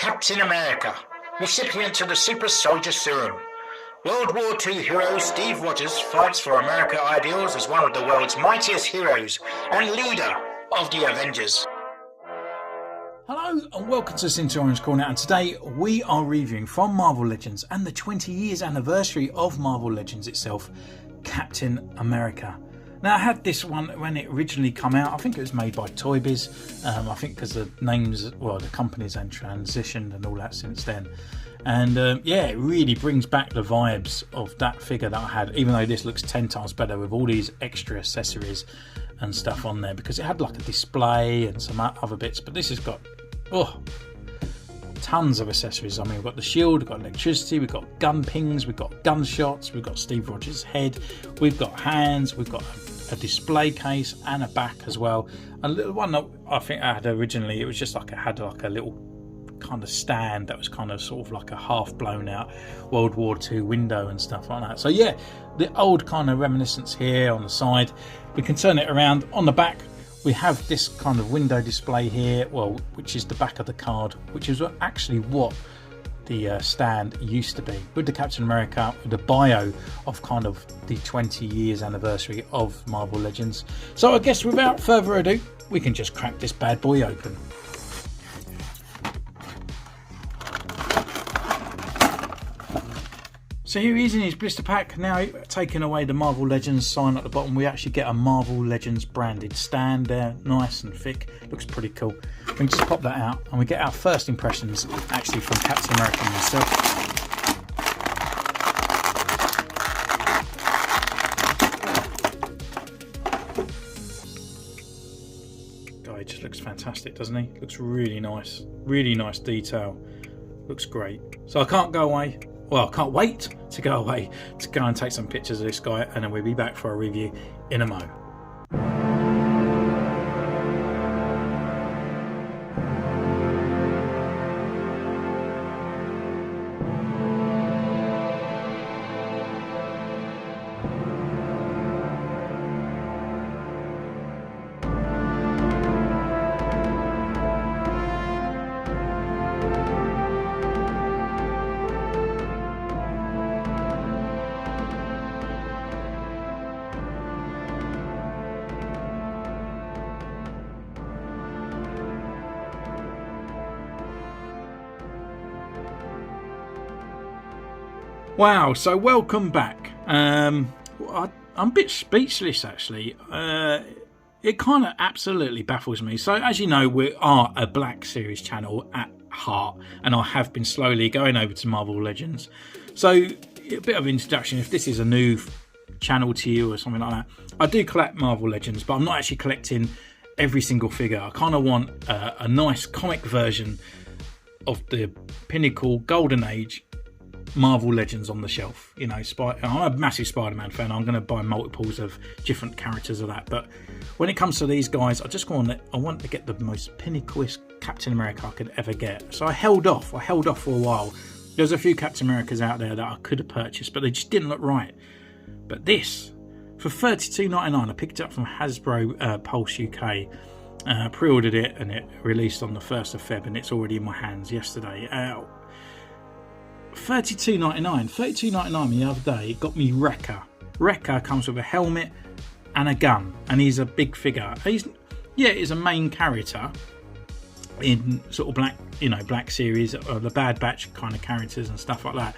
Captain America, recipient of the Super Soldier Serum. World War II hero Steve Rogers fights for America ideals as one of the world's mightiest heroes and leader of the Avengers. Hello and welcome to Centurions Corner, and today we are reviewing from Marvel Legends and the 20 years anniversary of Marvel Legends itself, Captain America. Now, I had this one when it originally came out. I think it was made by Toy Biz. I think because the names, well, the companies had transitioned and all that since then. And yeah, it really brings back the vibes of that figure that I had, even though this looks 10 times better with all these extra accessories and stuff on there, because it had like a display and some other bits. But this has got tons of accessories. I mean, we've got the shield, we've got electricity, we've got gun pings, we've got gunshots, we've got Steve Rogers' head, we've got hands, we've got a display case and a back as well. A little one that I think I had originally, it was just like it had like a little kind of stand that was kind of sort of like a half blown out World War II window and stuff like that. So yeah, the old kind of reminiscence here on the side. We can turn it around. On the back we have this kind of window display here, well, which is the back of the card, which is actually what the stand used to be, with the Captain America, with the bio of kind of the 20 years anniversary of Marvel Legends. So I guess without further ado, we can just crack this bad boy open. So here he is in his blister pack. Now, taking away the Marvel Legends sign at the bottom, we actually get a Marvel Legends branded stand there, nice and thick. Looks pretty cool. We can just pop that out and we get our first impressions actually from Captain America himself. Guy just looks fantastic, doesn't he? Looks really nice detail. Looks great. So I can't go away. Well, I can't wait to go away to go and take some pictures of this guy, and then we'll be back for a review in a mo. Wow, so welcome back. I'm a bit speechless actually. It kind of absolutely baffles me. So as you know, we are a Black Series channel at heart, and I have been slowly going over to Marvel Legends. So a bit of introduction, if this is a new channel to you or something like that. I do collect Marvel Legends, but I'm not actually collecting every single figure. I kind of want a nice comic version of the pinnacle golden age Marvel Legends on the shelf. You know, I'm a massive Spider-Man fan. I'm going to buy multiples of different characters of that. But when it comes to these guys, I want to get the most pinnacleist Captain America I could ever get. So I held off for a while. There's a few Captain Americas out there that I could have purchased, but they just didn't look right. But this, for $32.99, I picked it up from Hasbro Pulse UK. Pre-ordered it, and it released on the 1st of Feb, and it's already in my hands yesterday. $32.99 the other day. It got me Wrecker. Wrecker comes with a helmet and a gun, and he's a big figure. He's a main character in sort of Black Series or the Bad Batch kind of characters and stuff like that.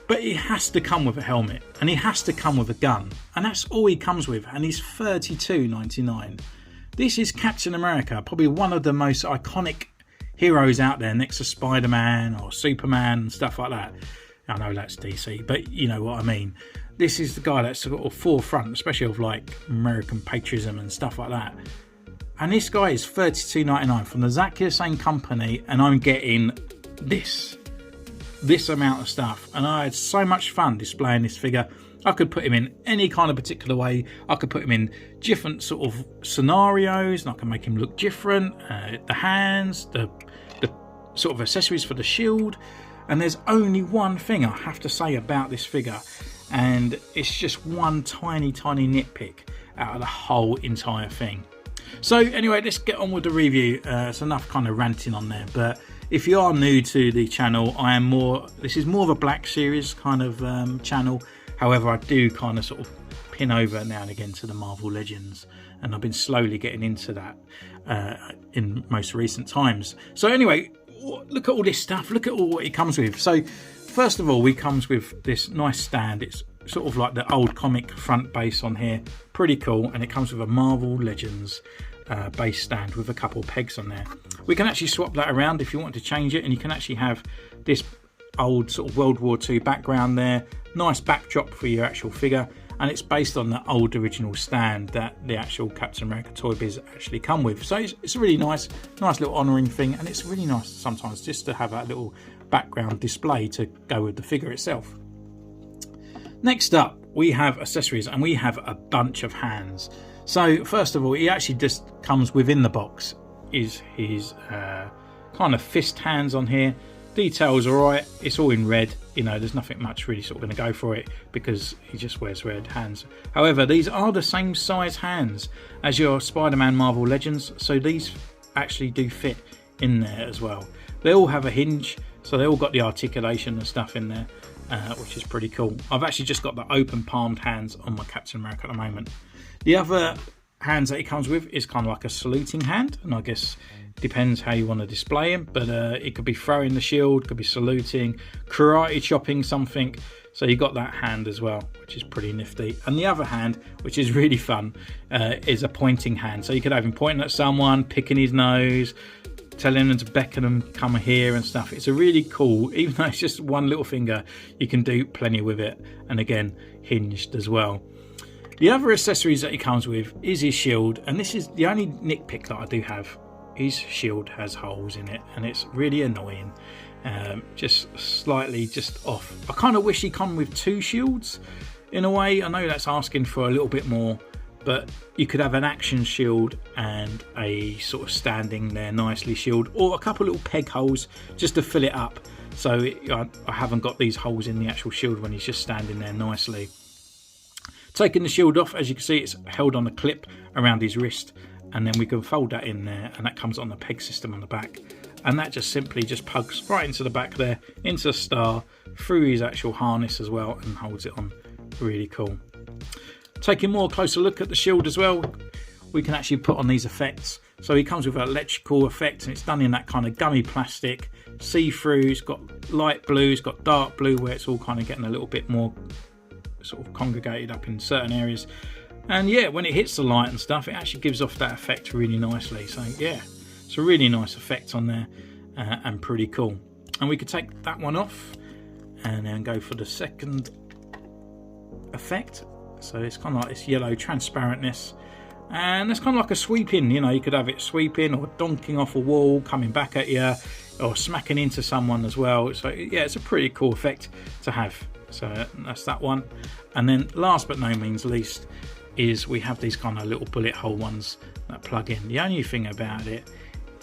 But he has to come with a helmet, and he has to come with a gun, and that's all he comes with, and he's $32.99. This is Captain America, probably one of the most iconic heroes out there next to Spider-Man or Superman and stuff like that. I know that's DC, but you know what I mean. This is the guy that's sort of forefront, especially of like American patriotism and stuff like that. And this guy is $32.99 from exactly the same company, and I'm getting this amount of stuff. And I had so much fun displaying this figure. I could put him in any kind of particular way. I could put him in different sort of scenarios, and I can make him look different. The hands, the sort of accessories for the shield. And there's only one thing I have to say about this figure, and it's just one tiny nitpick out of the whole entire thing. So anyway, let's get on with the review. It's enough kind of ranting on there, but if you are new to the channel, this is more of a Black Series kind of channel. However, I do kind of sort of pin over now and again to the Marvel Legends, and I've been slowly getting into that in most recent times. So anyway, look at all this stuff. Look at all what it comes with. So first of all, it comes with this nice stand. It's sort of like the old comic front base on here, pretty cool, and it comes with a Marvel Legends base stand with a couple pegs on there. We can actually swap that around if you want to change it, and you can actually have this old sort of World War II background there, nice backdrop for your actual figure, and it's based on the old original stand that the actual Captain America Toy Biz actually come with. So it's a really nice little honouring thing, and it's really nice sometimes just to have that little background display to go with the figure itself. Next up, we have accessories, and we have a bunch of hands. So first of all, he actually just comes within the box is his kind of fist hands on here. Details are right, it's all in red, you know, there's nothing much really sort of going to go for it because he just wears red hands. However, these are the same size hands as your Spider-Man Marvel Legends, so these actually do fit in there as well. They all have a hinge, so they all got the articulation and stuff in there, which is pretty cool. I've actually just got the open palmed hands on my Captain America at the moment. The other hands that it comes with is kind of like a saluting hand, and I guess depends how you want to display him, but it could be throwing the shield, could be saluting, karate chopping something. So you got that hand as well, which is pretty nifty. And the other hand, which is really fun, is a pointing hand. So you could have him pointing at someone, picking his nose, telling them to beckon them, come here and stuff. It's a really cool, even though it's just one little finger, you can do plenty with it. And again, hinged as well. The other accessories that he comes with is his shield, and this is the only nitpick that I do have. His shield has holes in it, and it's really annoying. Just slightly just off. I kind of wish he come with two shields in a way. I know that's asking for a little bit more, but you could have an action shield and a sort of standing there nicely shield, or a couple little peg holes just to fill it up. So I haven't got these holes in the actual shield when he's just standing there nicely. Taking the shield off, as you can see, it's held on a clip around his wrist, and then we can fold that in there, and that comes on the peg system on the back, and that just simply just plugs right into the back there, into the star, through his actual harness as well, and holds it on. Really cool. Taking more closer look at the shield as well, we can actually put on these effects. So he comes with an electrical effect, and it's done in that kind of gummy plastic, see-through. It's got light blue, it's got dark blue, where it's all kind of getting a little bit more sort of congregated up in certain areas. And yeah, when it hits the light and stuff, it actually gives off that effect really nicely. So yeah, it's a really nice effect on there, and pretty cool. And we could take that one off and then go for the second effect. So it's kind of like this yellow transparentness, and it's kind of like a sweeping, you know, you could have it sweeping or donking off a wall, coming back at you, or smacking into someone as well. So yeah, it's a pretty cool effect to have. So that's that one. And then last but no means least is we have these kind of little bullet hole ones that plug in. The only thing about it,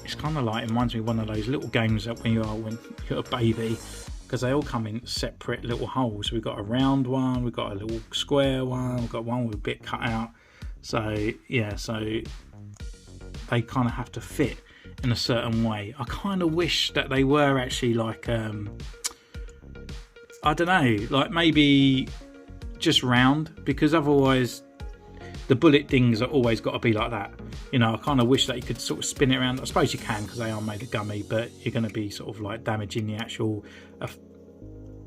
it's kind of like, it reminds me of one of those little games that when you're a baby, because they all come in separate little holes. We've got a round one, we've got a little square one, we've got one with a bit cut out. So yeah, so they kind of have to fit in a certain way. I kind of wish that they were actually like I don't know, like maybe just round, because otherwise the bullet dings are always got to be like that. You know, I kind of wish that you could sort of spin it around. I suppose you can, because they are made of gummy, but you're going to be sort of like damaging the actual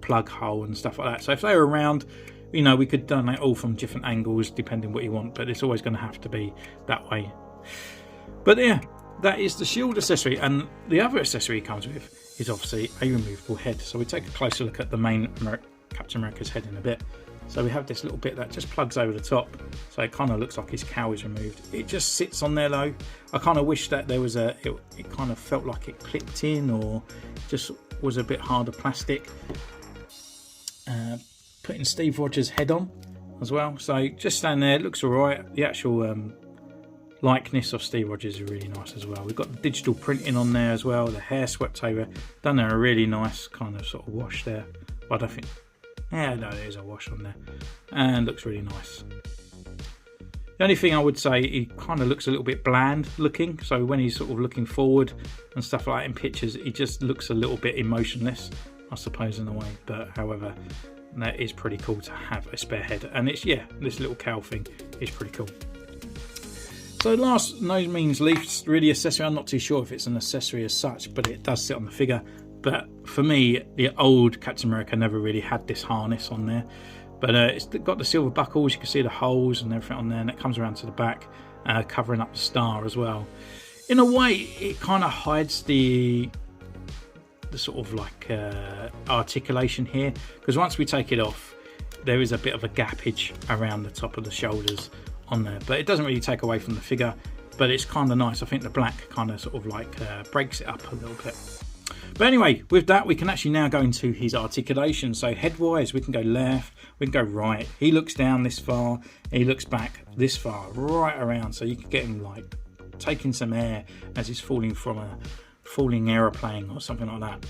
plug hole and stuff like that. So if they were round, you know, we could done it all from different angles depending what you want, but it's always going to have to be that way. But yeah, that is the shield accessory. And the other accessory it comes with is obviously a removable head. So we take a closer look at the main Captain America's head in a bit. So we have this little bit that just plugs over the top, so it kind of looks like his cowl is removed. It just sits on there though. I kind of wish that there was it kind of felt like it clipped in, or just was a bit harder plastic. Putting Steve Rogers' head on as well, so just stand there, it looks alright. The actual likeness of Steve Rogers is really nice as well. We've got the digital printing on there as well, the hair swept over, done there a really nice kind of sort of wash there. But I don't think, yeah, no, there's a wash on there, and looks really nice. The only thing I would say, he kind of looks a little bit bland looking. So when he's sort of looking forward and stuff like that in pictures, he just looks a little bit emotionless, I suppose, in a way. But however, that is pretty cool to have a spare head. And it's, yeah, this little cowl thing is pretty cool. So last no means least, really accessory. I'm not too sure if it's an accessory as such, but it does sit on the figure. But for me, the old Captain America never really had this harness on there. But it's got the silver buckles, you can see the holes and everything on there, and it comes around to the back, covering up the star as well. In a way, it kind of hides the sort of like articulation here, because once we take it off, there is a bit of a gappage around the top of the shoulders on there, but it doesn't really take away from the figure, but it's kind of nice. I think the black kind of sort of like breaks it up a little bit. But anyway, with that, we can actually now go into his articulation. So head-wise, we can go left, we can go right. He looks down this far, he looks back this far, right around. So you can get him like taking some air as he's falling from a falling aeroplane or something like that.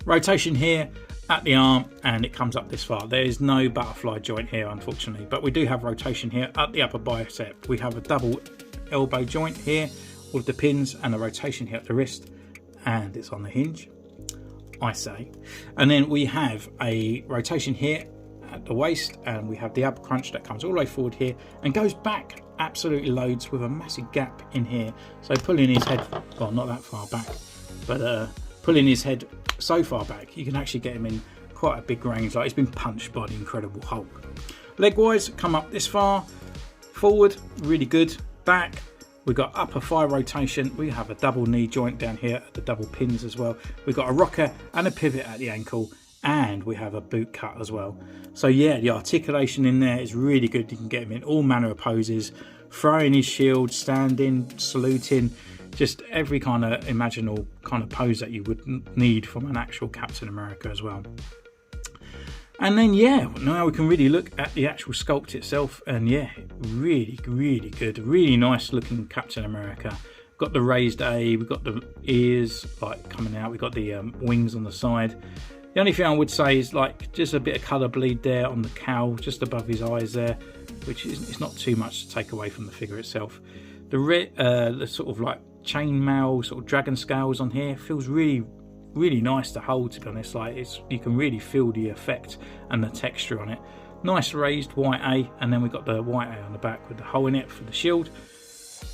Rotation here at the arm, and it comes up this far. There is no butterfly joint here, unfortunately, but we do have rotation here at the upper bicep. We have a double elbow joint here with the pins and a rotation here at the wrist, and it's on the hinge, I say. And then we have a rotation here at the waist, and we have the ab crunch that comes all the way forward here and goes back absolutely loads with a massive gap in here. So pulling his head, well, not that far back, but pulling his head so far back, you can actually get him in quite a big range, like he's been punched by the Incredible Hulk. Leg wise, come up this far, forward, really good. Back, we've got upper thigh rotation, we have a double knee joint down here at the double pins as well. We've got a rocker and a pivot at the ankle, and we have a boot cut as well. So yeah, the articulation in there is really good. You can get him in all manner of poses, throwing his shield, standing, saluting, just every kind of imaginable kind of pose that you would need from an actual Captain America as well. And then yeah, now we can really look at the actual sculpt itself, and yeah, really good, really nice looking Captain America. Got the raised A, we've got the ears like coming out, we've got the wings on the side. The only thing I would say is like just a bit of colour bleed there on the cowl, just above his eyes there, which is it's not too much to take away from the figure itself. The sort of like chainmail sort of dragon scales on here feels really nice to hold, to be honest. Like you can really feel the effect and the texture on it. Nice raised white A, and then we've got the white A on the back with the hole in it for the shield.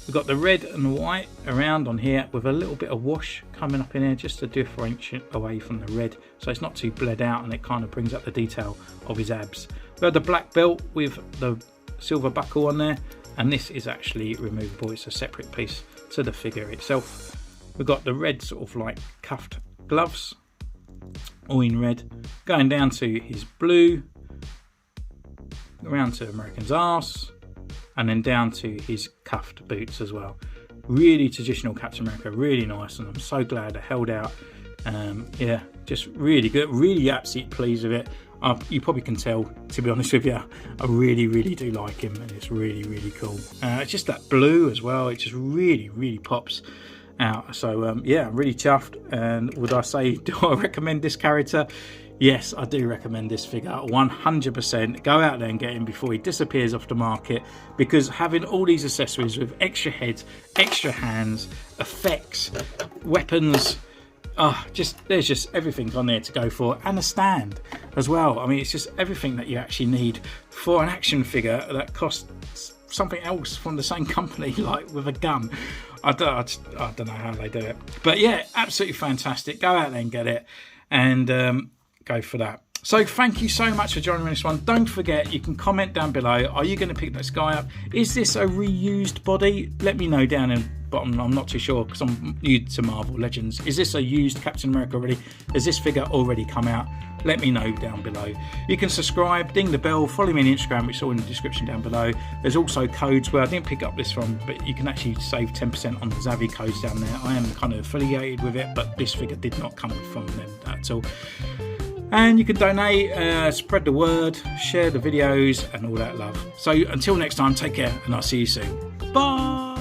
We've got the red and the white around on here with a little bit of wash coming up in here just to differentiate away from the red, so it's not too bled out, and it kind of brings up the detail of his abs. We have the black belt with the silver buckle on there, and this is actually removable. It's a separate piece to the figure itself. We've got the red sort of like cuffed gloves, all in red, going down to his blue, around to American's arse, and then down to his cuffed boots as well. Really traditional Captain America, really nice, and I'm so glad I held out. Yeah, just really good, really absolutely pleased with it. You probably can tell, to be honest with you, I really do like him, and it's really cool. It's just that blue as well, it just really pops out. So yeah, I'm really chuffed. And would I say, do I recommend this character? Yes, I do recommend this figure 100%. Go out there and get him before he disappears off the market, because having all these accessories with extra heads, extra hands, effects, weapons, there's just everything on there to go for, and a stand as well. I mean, it's just everything that you actually need for an action figure that costs something else from the same company, like with a gun. I don't know how they do it, but yeah, absolutely fantastic. Go out there and get it, and go for that. So thank you so much for joining me on this one. Don't forget, you can comment down below. Are you going to pick this guy up? Is this a reused body? Let me know down in the bottom. I'm not too sure because I'm new to Marvel Legends. Is this a used Captain America already? Has this figure already come out? Let me know down below. You can subscribe, ding the bell, follow me on Instagram, which is all in the description down below. There's also codes where I didn't pick up this from, but you can actually save 10% on the Zavi codes down there. I am kind of affiliated with it, but this figure did not come from them at all. And you can donate, spread the word, share the videos, and all that love. So until next time, take care, and I'll see you soon. Bye!